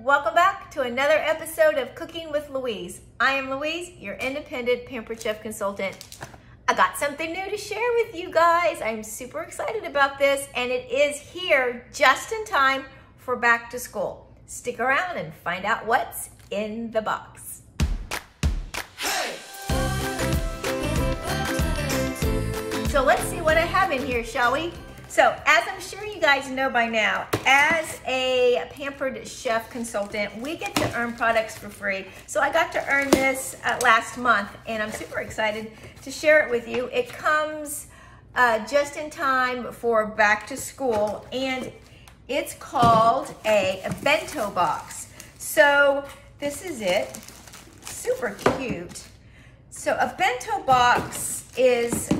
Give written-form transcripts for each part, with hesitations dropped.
welcome back to another episode of Cooking with Louise. I am Louise, your Independent Pampered Chef Consultant. I got something new to share with you guys. I'm super excited about this, and it is here just in time for back to school. Stick around and find out what's in the box. So let's see what I have in here, shall we? So, as I'm sure you guys know by now, as a Pampered Chef Consultant, we get to earn products for free. So I got to earn this last month, and I'm super excited to share it with you. It comes just in time for back to school, and it's called a bento box. So this is it, super cute. So a bento box is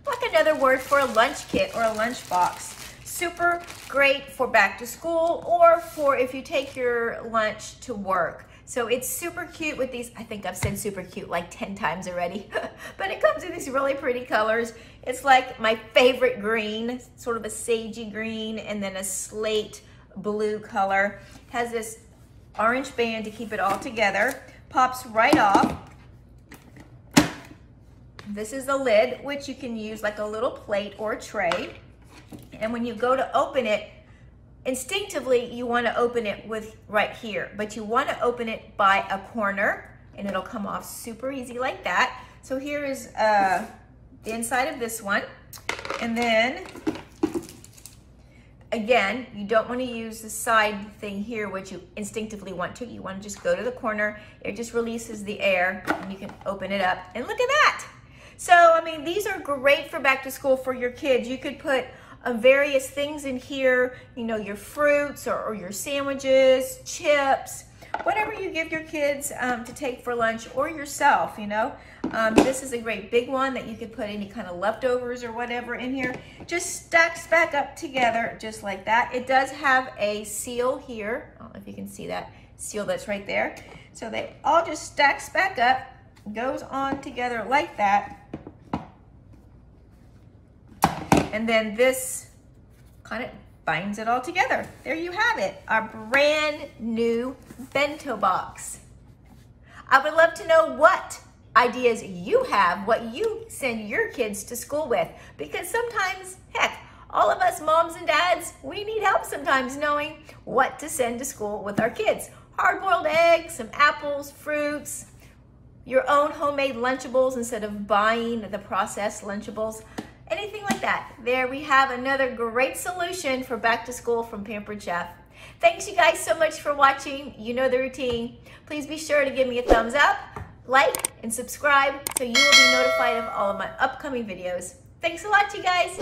like another word for a lunch kit or a lunch box. Super great for back to school or for if you take your lunch to work. So it's super cute with these, I think I've said super cute like 10 times already, but it comes in these really pretty colors. It's like my favorite green, sort of a sagey green, and then a slate blue color. Has this orange band to keep it all together. Pops right off. This is the lid, which you can use like a little plate or a tray. And when you go to open it, instinctively you want to open it with right here, but you want to open it by a corner and it'll come off super easy like that. So here is the inside of this one. And then again, you don't want to use the side thing here, which you instinctively want to. You want to just go to the corner. It just releases the air and you can open it up. And look at that. So, I mean, these are great for back to school for your kids. You could put various things in here, you know, your fruits or your sandwiches, chips, whatever you give your kids to take for lunch or yourself, you know. This is a great big one that you could put any kind of leftovers or whatever in here. Just stacks back up together just like that. It does have a seal here. I don't know if you can see that seal that's right there. So they all just stacks back up, goes on together like that. And then this kind of binds it all together. There you have it, our brand new bento box. I would love to know what ideas you have, what you send your kids to school with, because sometimes, heck, all of us moms and dads, we need help sometimes knowing what to send to school with our kids. Hard-boiled eggs, some apples, fruits, your own homemade Lunchables instead of buying the processed Lunchables. Anything like that. There we have another great solution for back to school from Pampered Chef. Thanks you guys so much for watching. You know the routine. Please be sure to give me a thumbs up, like, and subscribe so you will be notified of all of my upcoming videos. Thanks a lot, you guys.